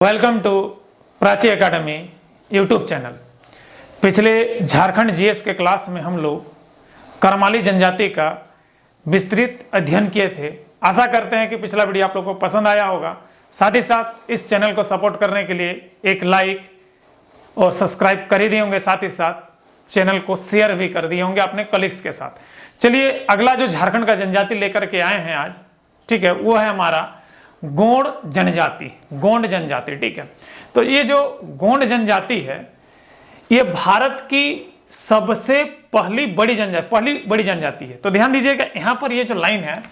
Welcome to Prachi academy YouTube channel. पिछले Jharkhand GS के class में हम लोग करमाली जनजाति का विस्तृत अध्ययन किए थे। आशा करते हैं कि पिछला वीडियो आप लोगों को पसंद आया होगा। साथ ही साथ इस चैनल को सपोर्ट करने के लिए एक लाइक और सब्सक्राइब कर ही दिए होंगे, साथ ही साथ चैनल को शेयर भी कर दिए होंगे अपने कलीग्स के साथ। चलिए अगला जो झारखंड का जनजाति लेकर के आए हैं आज, ठीक है, वो है हमारा गोंड जनजाति। गोंड जनजाति, ठीक है। तो ये जो गोंड जनजाति है, ये भारत की सबसे पहली बड़ी जनजाति है। तो ध्यान दीजिएगा, यहाँ पर ये जो लाइन है,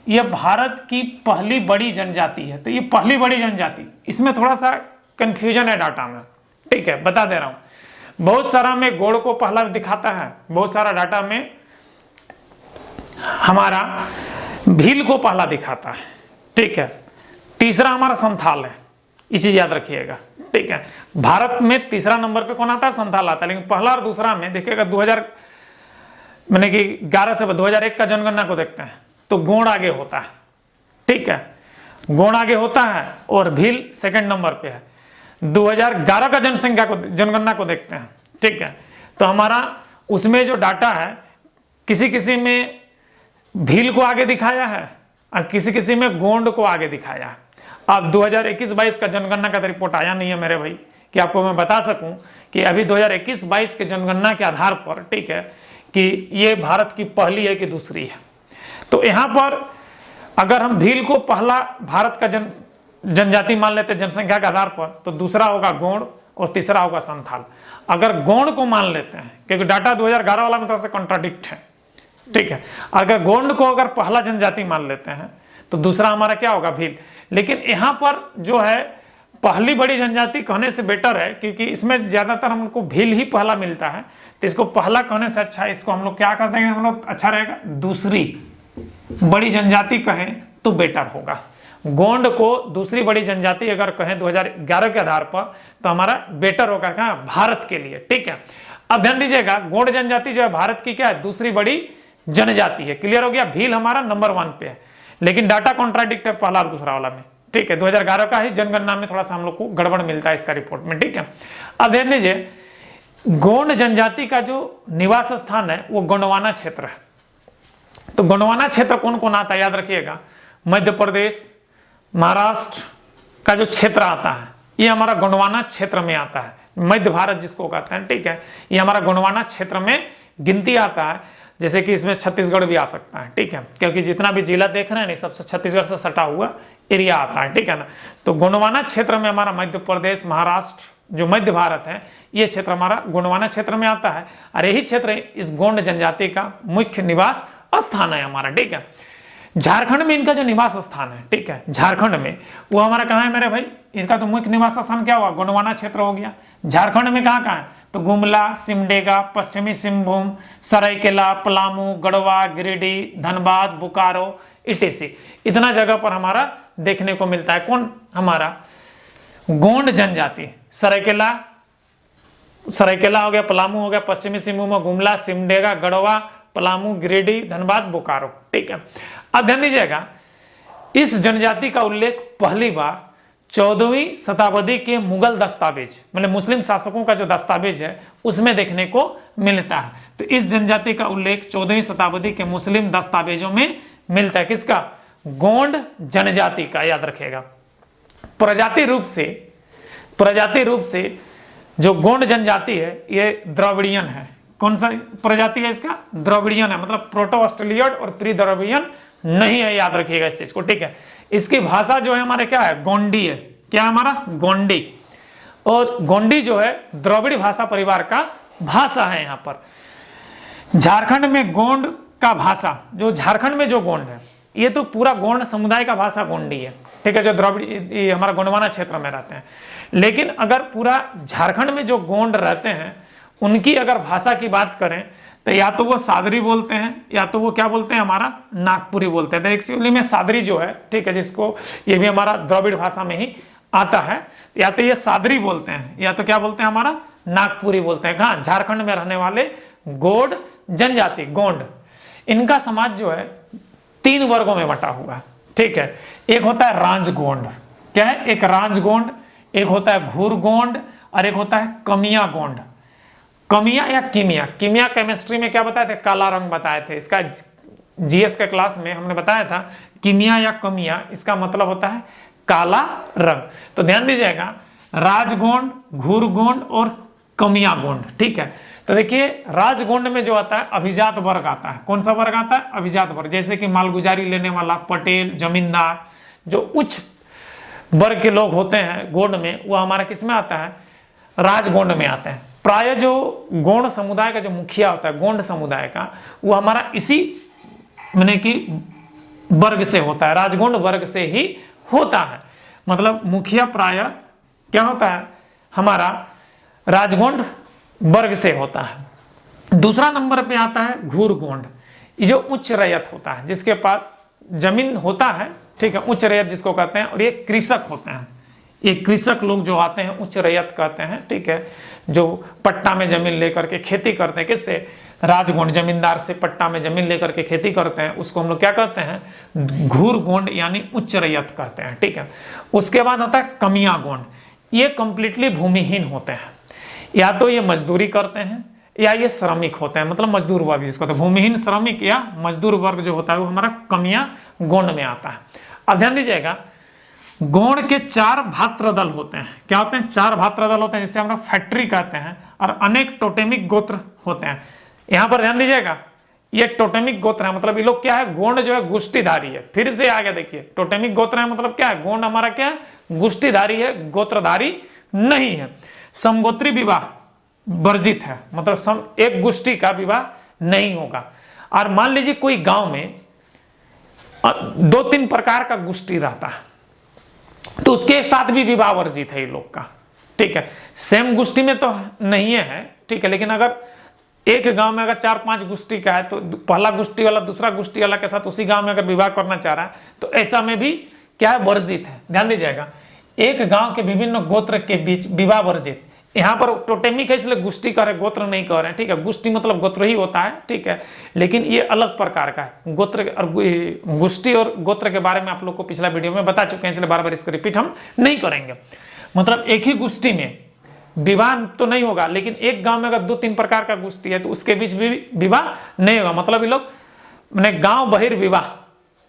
ये भारत की पहली बड़ी जनजाति है। तो ये पहली बड़ी जनजाति, इसमें थोड़ा सा कंफ्यूजन है डाटा में, ठीक है, बता दे रहा हूं। बहुत सारा में गोंड को पहला दिखाता है, बहुत सारा डाटा में हमारा भील को पहला दिखाता है, ठीक है। तीसरा हमारा संथाल है, ये चीज याद रखिएगा, ठीक है। भारत में तीसरा नंबर पे कौन आता है? संथाल आता है। लेकिन पहला और दूसरा में देखिएगा 2011 से 2001 का जनगणना को देखते हैं तो गोंड आगे होता है, ठीक है, गोंड आगे होता है और भील सेकंड नंबर पे है। 2011 का जनगणना को देखते हैं, ठीक है, तो हमारा उसमें जो डाटा है, किसी किसी में भील को आगे दिखाया है और किसी किसी में गोंड को आगे दिखाया है। अब 2021-22 का जनगणना का रिपोर्ट आया नहीं है मेरे भाई, कि आपको मैं बता सकूं कि अभी 2021-22 के जनगणना के आधार पर, ठीक है, कि ये भारत की पहली है कि दूसरी है। तो यहाँ पर अगर हम भील को पहला भारत का जनजाति मान लेते जनसंख्या के आधार पर, तो दूसरा होगा गोंड और तीसरा होगा संथाल। अगर गोंड को मान लेते हैं, क्योंकि डाटा 2011 वाला में थोड़ा सा कॉन्ट्राडिक्ट है, ठीक है, अगर गोंड को अगर पहला जनजाति मान लेते हैं तो दूसरा हमारा क्या होगा? भील। लेकिन यहाँ पर जो है पहली बड़ी जनजाति कहने से बेटर है, क्योंकि इसमें ज्यादातर हमको भील ही पहला मिलता है, तो इसको पहला कहने से अच्छा है, इसको हम लोग क्या कर देंगे, हम लोग अच्छा रहेगा दूसरी बड़ी जनजाति कहें तो बेटर होगा। गोंड को दूसरी बड़ी जनजाति अगर कहें 2011 के आधार पर तो हमारा बेटर होगा क्या? भारत के लिए, ठीक है। अब ध्यान दीजिएगा, गोंड जनजाति जो है भारत की क्या है? दूसरी बड़ी जनजाति है। क्लियर हो गया? भील हमारा नंबर 1 पे है, लेकिन डाटा कॉन्ट्राडिक्ट है पहला और दूसरा वाला में, ठीक है। 2011 का ही जनगणना में थोड़ा सा हम लोग को गड़बड़ मिलता है इसका रिपोर्ट में, ठीक है। अब ध्यान दीजिए, गोंड जनजाति का जो निवास स्थान है वो गोंडवाना क्षेत्र है। तो गोंडवाना क्षेत्र कौन कौन आता है? याद रखिएगा, मध्य प्रदेश, महाराष्ट्र का जो क्षेत्र आता है ये हमारा गोंडवाना क्षेत्र में आता है। मध्य भारत जिसको कहते हैं, ठीक है, ये हमारा गोंडवाना क्षेत्र में गिनती आता है। जैसे कि इसमें छत्तीसगढ़ भी आ सकता है, ठीक है, क्योंकि जितना भी जिला देख रहे हैं ना, सबसे छत्तीसगढ़ से सटा हुआ एरिया आता है, ठीक है ना। तो गोंडवाना क्षेत्र में हमारा मध्य प्रदेश, महाराष्ट्र, जो मध्य भारत है, ये क्षेत्र हमारा गोंडवाना क्षेत्र में आता है। और यही क्षेत्र इस गोंड जनजाति का मुख्य निवास स्थान है हमारा, ठीक है। झारखंड में इनका जो निवास स्थान है, ठीक है, झारखंड में वो हमारा कहाँ है मेरे भाई? इनका तो मुख्य निवास स्थान क्या हुआ? गोंडवाना क्षेत्र हो गया। झारखंड में कहाँ कहाँ है? तो गुमला, सिमडेगा, पश्चिमी सिंहभूम, सरायकेला, पलामू, गढ़वा, गिरिडीह, धनबाद, बोकारो, इटेसी, इतना जगह पर हमारा देखने को मिलता है। कौन? हमारा गोंड जनजाति। सरायकेला हो गया, पलामू हो गया, पश्चिमी सिंहभूम, गुमला, सिमडेगा, गढ़वा, पलामू, गिरिडीह, धनबाद, बोकारो, ठीक है। अब ध्यान दीजिएगा, इस जनजाति का उल्लेख पहली बार 14वीं शताब्दी के मुगल दस्तावेज, मतलब मुस्लिम शासकों का जो दस्तावेज है उसमें देखने को मिलता है। तो इस जनजाति का उल्लेख 14वीं शताब्दी के मुस्लिम दस्तावेजों में मिलता है। किसका? गोंड जनजाति का, याद रखिएगा। प्रजाति रूप से जो गोंड जनजाति है ये द्रविड़ियन है। कौन सा प्रजाति है इसका? द्रविड़ियन है, मतलब प्रोटो ऑस्ट्रेलियड और प्री द्रविड़ियन नहीं है, याद रखिएगा इस चीज को, ठीक है। इसकी भाषा जो है हमारे क्या है? गोंडी है। क्या हमारा? गोंडी। और गोंडी जो है द्रविड़ भाषा परिवार का भाषा है। यहाँ पर झारखंड में गोंड का भाषा, जो झारखंड में जो गोंड है, ये तो पूरा गोंड समुदाय का भाषा गोंडी है, ठीक है, जो द्रविड़ हमारा गोंडवाना क्षेत्र में रहते हैं। लेकिन अगर पूरा झारखंड में जो गोंड रहते हैं उनकी अगर भाषा की बात करें तो या तो वो सादरी बोलते हैं या तो वो क्या बोलते हैं? हमारा नागपुरी बोलते हैं। एक्चुअली में सादरी जो है, ठीक है, जिसको ये भी हमारा द्रविड़ भाषा में ही आता है, या तो ये सादरी बोलते हैं या तो क्या बोलते हैं? हमारा नागपुरी बोलते हैं। कहाँ? झारखंड में रहने वाले गोंड जनजाति, गोंड, इनका समाज जो है 3 वर्गों में बटा हुआ है, ठीक है। एक होता है रांझगोंड। क्या है? एक रांझगोंड, एक होता है घूर गोंड और एक होता है कमिया गोंड। कमिया या कीमिया, कीमिया केमिस्ट्री में क्या बताए थे, काला रंग बताए थे। इसका जीएस के क्लास में हमने बताया था कीमिया या कमिया, इसका मतलब होता है काला रंग। तो ध्यान दीजिएगा, राजगोंड, घूरगोंड और कमिया गोंड, ठीक है। तो देखिए राजगोंड में जो आता है अभिजात वर्ग आता है। कौन सा वर्ग आता है, अभिजात वर्ग, जैसे कि मालगुजारी लेने वाला, पटेल, जमींदार, जो उच्च वर्ग के लोग होते हैं गोंड में, वो हमारा किस में आता है, राजगोंड में आते हैं। प्राय जो गोंड समुदाय का जो मुखिया होता है गोंड समुदाय का, वो हमारा इसी माने कि वर्ग से होता है, राजगोंड वर्ग से ही होता है। मतलब मुखिया प्राय क्या होता है, हमारा राजगोंड वर्ग से होता है। दूसरा नंबर पे आता है घूरगोंड, ये जो उच्च रैयत होता है, जिसके पास जमीन होता है, ठीक है, उच्च रैयत जिसको कहते हैं। और ये कृषक होते हैं, ये कृषक लोग जो आते हैं उच्च रैयत कहते हैं, ठीक है, जो पट्टा में जमीन लेकर के खेती करते हैं। किससे, राजगोंड, जमींदार से पट्टा में जमीन लेकर के खेती करते हैं, उसको हम लोग क्या कहते हैं, घूरगोंड यानी उच्च रैयत कहते हैं, ठीक है। उसके बाद आता है कमिया गोंड, ये कंप्लीटली भूमिहीन होते हैं, या तो ये मजदूरी करते हैं या ये श्रमिक होते हैं, मतलब मजदूर वर्ग जिसको कहते हैं, भूमिहीन, श्रमिक या मजदूर वर्ग जो होता है वो हमारा कमिया गोंड में आता है। अब ध्यान दीजिएगा, गोंड के 4 भात्र दल होते हैं। क्या होते हैं, 4 भात्र दल होते हैं, जिससे हम लोग फैक्ट्री कहते हैं, और अनेक टोटेमिक गोत्र होते हैं। यहाँ पर ध्यान दीजिएगा, ये टोटेमिक गोत्र है, मतलब ये लोग क्या है, गोंड जो है गुष्टिधारी है। फिर से आगे देखिए, टोटेमिक गोत्र है मतलब क्या है, गोंड हमारा क्या है, गुष्टिधारी है, गोत्रधारी नहीं है। समगोत्री विवाह वर्जित है, मतलब एक गुष्टी का विवाह नहीं होगा। और मान लीजिए कोई गांव में 2-3 प्रकार का गुष्टी रहता है, तो उसके साथ भी विवाह वर्जित है ये लोग का, ठीक है। सेम गुष्टी में तो नहीं है, ठीक है, लेकिन अगर एक गांव में अगर 4-5 गुष्टी का है, तो पहला गुष्टी वाला दूसरा गुष्टी वाला के साथ उसी गांव में अगर विवाह करना चाह रहा है, तो ऐसा में भी क्या है, वर्जित है। ध्यान दीजिएगा, एक गांव के विभिन्न गोत्र के बीच विवाह वर्जित। यहाँ पर टोटेमिक है इसलिए गुष्टी कह रहे, गोत्र नहीं कह रहे हैं, ठीक है। गुष्टी मतलब गोत्र ही होता है, ठीक है, लेकिन ये अलग प्रकार का है। गोत्र और गुष्टी और गोत्र के बारे में आप लोग को पिछला वीडियो में बता चुके हैं, इसलिए बार बार इसको रिपीट हम नहीं करेंगे। मतलब एक ही गुष्टी में विवाह तो नहीं होगा, लेकिन एक गांव में अगर 2-3 प्रकार का गुष्टी है तो उसके बीच भी विवाह नहीं होगा। मतलब ये लोग मैंने गांव बहिर्विवाह,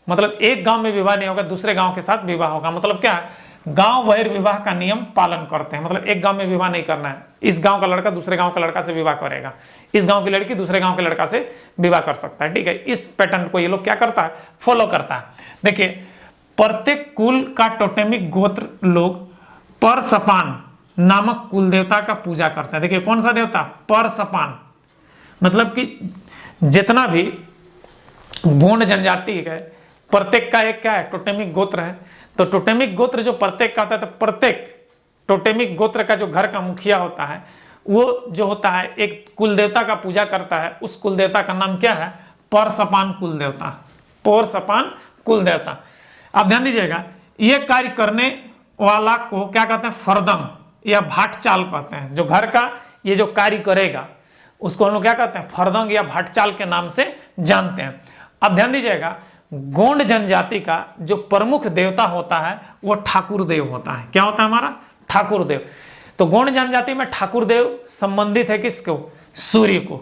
मतलब एक गांव में विवाह नहीं होगा, दूसरे गांव के साथ विवाह होगा। मतलब क्या है, गांव बहिर्विवाह का नियम पालन करते हैं। मतलब एक गांव में विवाह नहीं करना है, इस गांव का लड़का दूसरे गांव का लड़का से विवाह करेगा, इस गांव की लड़की दूसरे गांव के लड़का से विवाह कर सकता है, ठीक है। इस पैटर्न को ये लोग क्या करता है, फॉलो करता है। देखिए, प्रत्येक कुल का टोटेमिक गोत्र लोग परसपान नामक कुल देवता का पूजा करते हैं। देखिए कौन सा देवता, परसपान, मतलब कि जितना भी गोंड जनजाति है प्रत्येक का एक क्या है, टोटेमिक गोत्र है। तो टोटेमिक गोत्र जो प्रत्येक का होता है, तो प्रत्येक टोटेमिक गोत्र का जो घर का मुखिया होता है वो जो होता है एक कुल देवता का पूजा करता है। उस कुल देवता का नाम क्या है, परसपान कुल देवता, परसपान कुल देवता। आप ध्यान दीजिएगा, ये कार्य करने वाला को क्या कहते हैं, फरदम या भाटचाल कहते हैं। जो घर का ये जो कार्य करेगा उसको हम लोग क्या कहते हैं, फरदंग या भाटचाल के नाम से जानते हैं। अब ध्यान दीजिएगा, गोंड जनजाति का जो प्रमुख देवता होता है वो ठाकुर देव होता है। क्या होता है हमारा, ठाकुर देव। तो गोंड जनजाति में ठाकुर देव संबंधित है किसको, सूर्य को।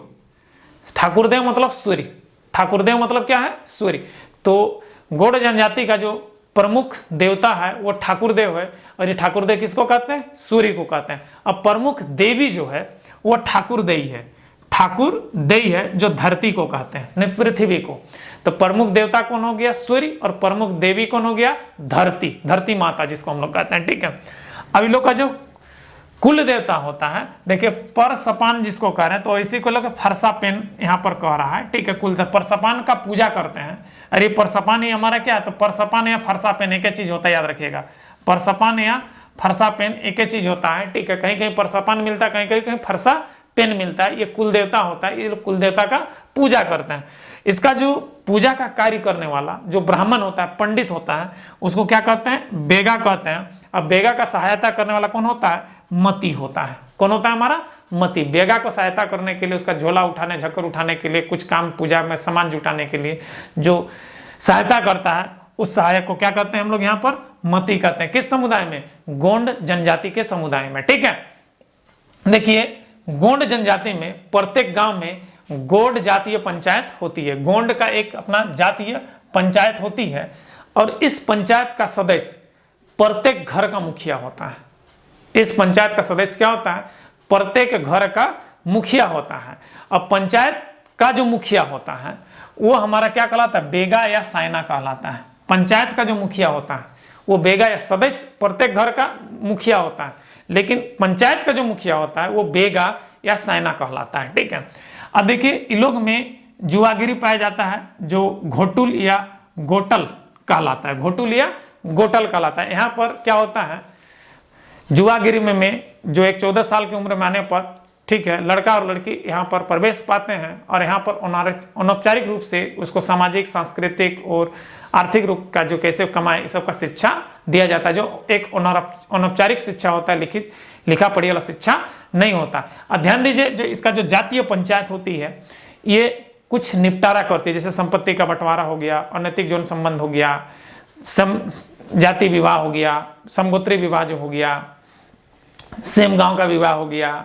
ठाकुर देव मतलब सूर्य, ठाकुर देव मतलब क्या है, सूर्य। तो गोंड जनजाति का जो प्रमुख देवता है वो ठाकुर देव है, और ये ठाकुर देव किसको कहते हैं, सूर्य को कहते हैं। अब प्रमुख देवी जो है वो ठाकुर देवी है, ठाकुर देवी है जो धरती को कहते हैं, नहीं पृथ्वी को। तो प्रमुख देवता कौन हो गया, सूर्य, और प्रमुख देवी कौन हो गया, धरती, धरती माता जिसको हम लोग कहते हैं, ठीक है। अब इन लोग का जो कुल देवता होता है, देखिए परसपान जिसको कह रहे हैं, तो इसी को लोग फरसा पेन यहाँ पर कह रहा है, ठीक है। कुल परसपान का पूजा करते हैं। अरे परसपान ही हमारा क्या है, तो परसपान या फरसा पेन एक ही चीज होता है, याद रखिएगा। परसपान या फरसा पेन एक ही चीज होता है, ठीक है। कहीं कहीं परसपान मिलता है, कहीं कहीं फरसा पेन मिलता है। ये कुल देवता होता है, ये कुल देवता का पूजा करते हैं। इसका जो पूजा का कार्य करने वाला जो ब्राह्मण होता है, पंडित होता है, उसको क्या कहते हैं, बेगा कहते हैं। अब बेगा का सहायता करने वाला कौन होता है, मती होता है। कौन होता है हमारा, मती। बेगा को सहायता करने के लिए, उसका झोला उठाने, झक्कर उठाने के लिए, कुछ काम पूजा में सामान जुटाने के लिए जो सहायता करता है उस सहायक को क्या कहते हैं हम लोग यहाँ पर? मती कहते हैं। किस समुदाय में? गोंड जनजाति के समुदाय में। ठीक है, देखिए गोंड जनजाति में प्रत्येक गांव में गोंड जातीय पंचायत होती है। गोंड का एक अपना जातीय पंचायत होती है और इस पंचायत का सदस्य प्रत्येक घर का मुखिया होता है। इस पंचायत का सदस्य क्या होता है? प्रत्येक घर का मुखिया होता है। अब पंचायत का जो मुखिया होता है वो हमारा क्या कहलाता है? बेगा या साइना कहलाता है। पंचायत का जो मुखिया होता है वो बेगा या सदस्य प्रत्येक घर का मुखिया होता है, लेकिन पंचायत का जो मुखिया होता है वो बेगा या साइना कहलाता है। ठीक है, अब देखिए इन लोग में जुआगिरी पाया जाता है जो घोटुल या गोटल कहलाता है। घोटुल या गोटल कहलाता है। यहाँ पर क्या होता है? जुआगिरी में जो एक 14 साल की उम्र में आने पर, ठीक है, लड़का और लड़की यहाँ पर प्रवेश पाते हैं और यहाँ पर अनौपचारिक रूप से उसको सामाजिक, सांस्कृतिक और आर्थिक रूप का जो कैसे कमाए इस सब का शिक्षा दिया जाता है, जो एक अनौपचारिक शिक्षा होता है, लिखित लिखा पढ़ी वाला शिक्षा नहीं होता। अब ध्यान दीजिए, जो इसका जो जातीय पंचायत होती है ये कुछ निपटारा करती है, जैसे संपत्ति का बंटवारा हो गया, अनैतिक यौन संबंध हो गया, जाति विवाह हो गया, समगोत्री विवाह जो हो गया, सेम गांव का विवाह हो गया,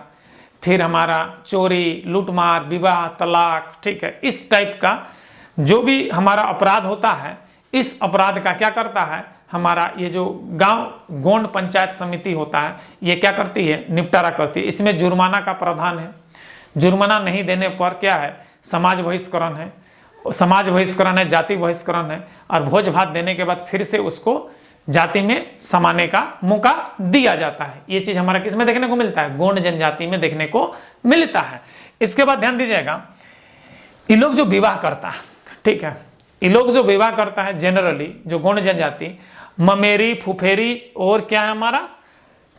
फिर हमारा चोरी, लूटमार, विवाह, तलाक। ठीक है, इस टाइप का जो भी हमारा अपराध होता है, इस अपराध का क्या करता है हमारा ये जो गांव गोंड पंचायत समिति होता है ये क्या करती है? निपटारा करती है। इसमें जुर्माना का प्रावधान है। जुर्माना नहीं देने पर क्या है? समाज बहिष्करण है, समाज बहिष्करण है, जाति बहिष्करण है, और भोज भात देने के बाद फिर से उसको जाति में समाने का मौका दिया जाता है। ये चीज हमारा किसमें देखने को मिलता है? गोंड जनजाति में देखने को मिलता है। इसके बाद ध्यान दीजिएगा, ये लोग जो विवाह करता है, ठीक है, ये लोग जो विवाह करता है जनरली जो गोंड जनजाति ममेरी, फुफेरी और क्या है हमारा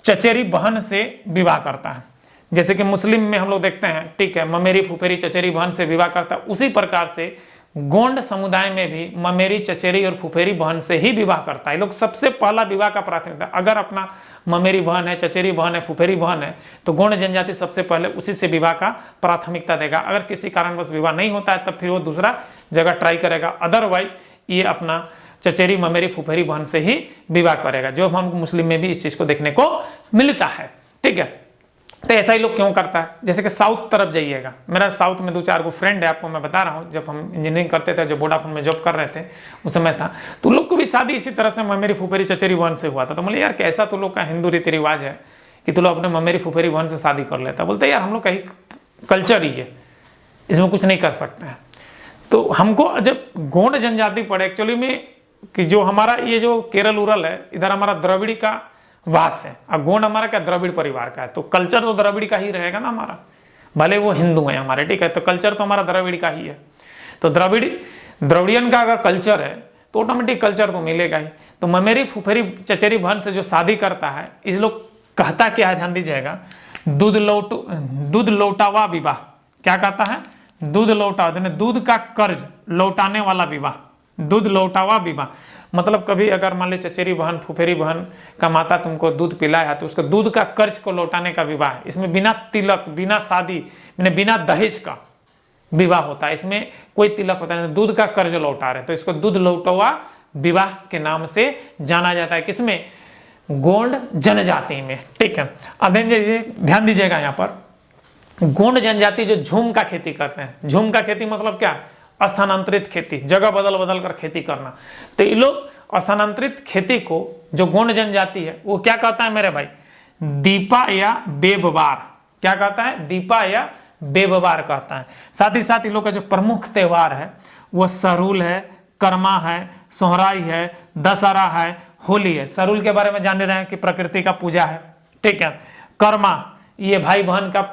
चचेरी बहन से विवाह करता है। जैसे कि मुस्लिम में हम लोग देखते हैं, ठीक है, ममेरी, फुफेरी, चचेरी बहन से विवाह करता है, उसी प्रकार से गोंड समुदाय में भी ममेरी, चचेरी और फुफेरी बहन से ही विवाह करता है। लोग सबसे पहला विवाह का प्राथमिकता, अगर अपना ममेरी बहन है, चचेरी बहन है, फुफेरी बहन है तो गोंड जनजाति सबसे पहले उसी से विवाह का प्राथमिकता देगा। अगर किसी कारणवश विवाह नहीं होता है तब फिर वो दूसरा जगह ट्राई करेगा, अदरवाइज ये अपना चचेरी, ममेरी, फुफेरी बहन से ही विवाह करेगा, जो हम मुस्लिम में भी इस चीज को देखने को मिलता है। ठीक है, तो ऐसा ही लोग क्यों करता है? जैसे कि साउथ तरफ जाइएगा, मेरा साउथ में 2-4 फ्रेंड है, आपको मैं बता रहा हूँ, जब हम इंजीनियरिंग करते थे, जब वोडाफोन में जॉब कर रहे थे उस समय था, तो लोग को भी शादी इसी तरह से ममेरी, फुफेरी, चचेरी बहन से हुआ था। तो बोले यार कैसा तो लोग का हिंदू रीति रिवाज है कि तो लोग अपने ममेरी, फुफेरी बहन से शादी कर लेता। बोलते यार हम लोग का ही कल्चर ही है, इसमें कुछ नहीं कर सकते हैं। तो हमको जब गोंड जनजाति पड़े एक्चुअली में कि जो हमारा ये जो केरल उरल है, इधर हमारा द्रविड़ी का वास है, अब गोंड हमारा क्या द्रविड़ परिवार का है, तो कल्चर तो द्रविड़ का ही रहेगा ना हमारा, भले वो हिंदू है हमारे, ठीक है, तो कल्चर तो हमारा द्रविड़ का ही है। तो द्रविडियन का अगर कल्चर है तो ऑटोमेटिक कल्चर तो मिलेगा ही। तो ममेरी, फुफेरी, चचेरी बहन से जो शादी करता है, इस लोग कहता क्या है, ध्यान दीजिएगा, दूध लौटावा विवाह। क्या कहता है? दूध लौटा, दूध का कर्ज लौटाने वाला विवाह, दूध लौटावा विवाह। मतलब कभी अगर मान ली चचेरी बहन, फुफेरी बहन का माता तुमको दूध पिलाया तो उसका दूध का कर्ज को लौटाने का विवाह। इसमें बिना तिलक, बिना शादी, बिना दहेज का विवाह होता है, इसमें कोई तिलक होता है, दूध का कर्ज लौटा रहे, तो इसको दूध लौटवा विवाह के नाम से जाना जाता है। किसमें? गोंड जनजाति में। ठीक है, अब ध्यान दीजिएगा यहाँ पर गोंड जनजाति जो झूम का खेती करते हैं, झूम का खेती मतलब क्या? स्थानांतरित खेती, जगह बदल बदल कर खेती करना। तो ये लोग स्थानांतरित खेती को जो गोंड जनजाति है वो क्या कहता है मेरे भाई? दीपा या बेबवार। क्या कहता है? दीपा या बेबवार कहता है। साथ ही साथ इन लोग का जो प्रमुख त्योहार है वो सरूल है, कर्मा है, सोहराई है, दशहरा है, होली है। सरूल के बारे में जान रहे हैं कि प्रकृति का पूजा है, ठीक है। कर्मा ये भाई बहन का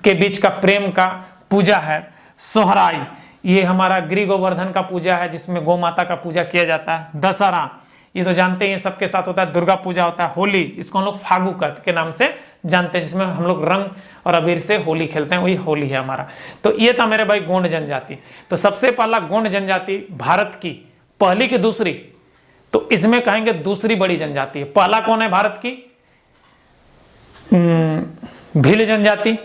के बीच का प्रेम का पूजा है। सोहराई ये हमारा गृह गोवर्धन का पूजा है जिसमें गौ माता का पूजा किया जाता है। दशहरा ये तो जानते हैं सबके साथ होता है, दुर्गा पूजा होता है। होली इसको हम लोग फागु के नाम से जानते हैं, जिसमें हम लोग रंग और अबीर से होली खेलते हैं, वही होली है हमारा। तो ये था मेरे भाई गोंड जनजाति। तो सबसे पहला गोंड जनजाति भारत की पहली की दूसरी, तो इसमें कहेंगे दूसरी बड़ी जनजाति है। पहला कौन है भारत की? भील जनजाति,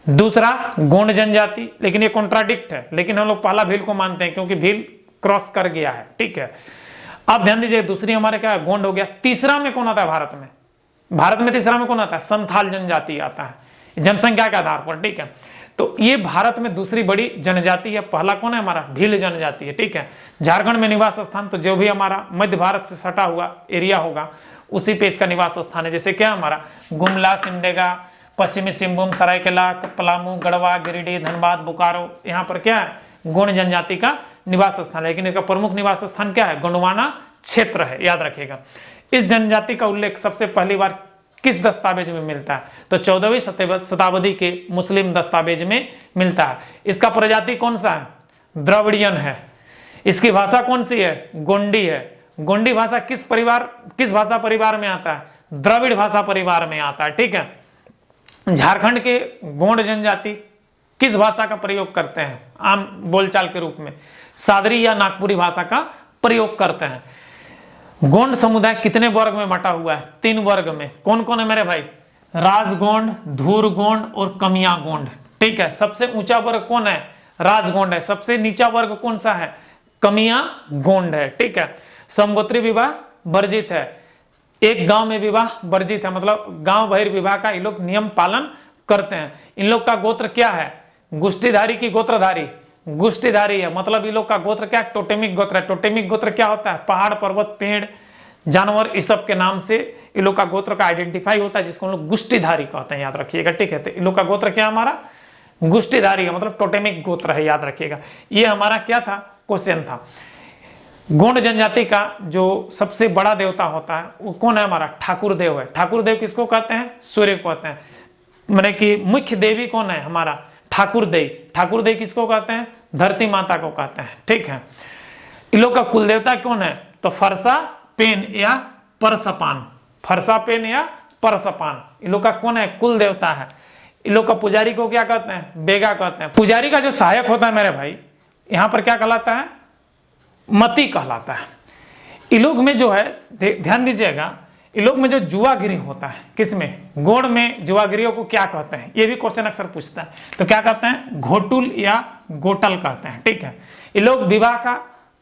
दूसरा गोंड जनजाति। लेकिन ये कॉन्ट्राडिक्ट है, लेकिन हम लोग पहला भील को मानते हैं क्योंकि भील क्रॉस कर गया है, ठीक है। आप ध्यान दीजिए, दूसरी हमारे क्या है, गोंड हो गया। तीसरा में कौन आता है भारत में? भारत में तीसरा में कौन आता है? संथाल जनजाति आता है जनसंख्या के आधार पर, ठीक है। तो ये भारत में दूसरी बड़ी जनजाति है। पहला कौन है हमारा? भील जनजाति है, ठीक है। झारखंड में निवास स्थान, तो जो भी हमारा मध्य भारत से सटा हुआ एरिया होगा उसी पे इसका निवास स्थान है। जैसे क्या हमारा गुमला, सिमडेगा, पश्चिमी सिंहभूम, सरायकेला, पलामू, गढ़वा, गिरिडीह, धनबाद, बोकारो, यहाँ पर क्या है? गोंड जनजाति का निवास स्थान है। लेकिन इसका प्रमुख निवास स्थान क्या है? गोंडवाना क्षेत्र है, याद रखिएगा। इस जनजाति का उल्लेख सबसे पहली बार किस दस्तावेज में मिलता है? तो 14वीं शताब्दी के मुस्लिम दस्तावेज में मिलता है। इसका प्रजाति कौन सा है? द्रविड़ियन है। इसकी भाषा कौन सी है? गोंडी है। गोंडी भाषा किस भाषा परिवार में आता है? द्रविड़ भाषा परिवार में आता है, ठीक है। झारखंड के गोंड जनजाति किस भाषा का प्रयोग करते हैं आम बोलचाल के रूप में? सादरी या नागपुरी भाषा का प्रयोग करते हैं। गोंड समुदाय कितने वर्ग में बटा हुआ है? 3 वर्ग में। कौन कौन है मेरे भाई? राजगोंड, धूरगोंड और कमिया गोंड, ठीक है। सबसे ऊंचा वर्ग कौन है? राजगोंड है। सबसे नीचा वर्ग कौन सा है? कमिया गोंड है, ठीक है। समगोत्री विवाह वर्जित है। एक गांव में विवाह वर्जित है, मतलब गांव बहिर्विवाह का ये लोग नियम पालन करते हैं। इन लोग का गोत्र क्या है? गुष्टिधारी की गोत्रधारी? गुष्टिधारी है, मतलब इन लोग का गोत्र क्या है? टोटेमिक गोत्र है। टोटेमिक गोत्र क्या होता है? पहाड़, पर्वत, पेड़, जानवर, इस सब के नाम से इन लोग का गोत्र का आइडेंटिफाई होता है, जिसको हम लोग गुष्टिधारी कहते हैं, याद रखिएगा, ठीक है। तो इन लोग का गोत्र क्या हमारा? गुष्टिधारी है, मतलब टोटेमिक गोत्र है, याद रखिएगा। ये हमारा क्या था? क्वेश्चन था। गोंड जनजाति का जो सबसे बड़ा देवता होता है वो कौन है हमारा? ठाकुर देव है। ठाकुर देव किसको कहते हैं? सूर्य को कहते हैं। माने कि मुख्य देवी कौन है हमारा? ठाकुर देव। ठाकुर देव किसको कहते हैं? धरती माता को कहते हैं, ठीक है। इन लोग का कुल देवता कौन है? तो फरसा पेन या परसपान। फरसा पेन या परसपान इन लोग का कौन है? कुल देवता है। इन लोग का पुजारी को क्या कहते हैं? बेगा कहते हैं। पुजारी का जो सहायक होता है मेरे भाई, यहाँ पर क्या कहलाता है? मती कहलाता है। इन लोग में जो है, ध्यान दीजिएगा, इन लोग में जो जुआगिरी होता है, किसमें? गोंड में जुआगिरियों को क्या कहते हैं? ये भी क्वेश्चन अक्सर पूछता है। तो क्या कहते हैं? घोटुल या गोटल कहते हैं, ठीक है। ये लोग विवाह का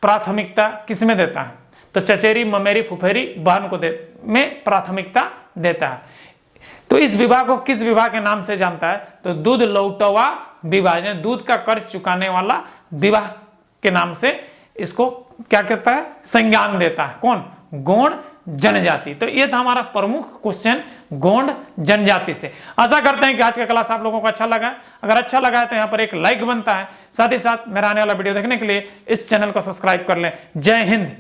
प्राथमिकता किसमें देता है? तो चचेरी, ममेरी, फुफेरी, बहन को में प्राथमिकता देता है। तो इस विवाह को किस विवाह के नाम से जानता है? तो दूध लौटवा विवाह, यानी दूध का कर्ज चुकाने वाला विवाह के नाम से इसको क्या कहता है? संज्ञान देता है। कौन? गोंड जनजाति। तो ये था हमारा प्रमुख क्वेश्चन गोंड जनजाति से। आशा करते हैं कि आज का क्लास आप लोगों को अच्छा लगा। अगर अच्छा लगा है तो यहाँ पर एक लाइक बनता है। साथ ही साथ मेरा आने वाला वीडियो देखने के लिए इस चैनल को सब्सक्राइब कर लें। जय हिंद।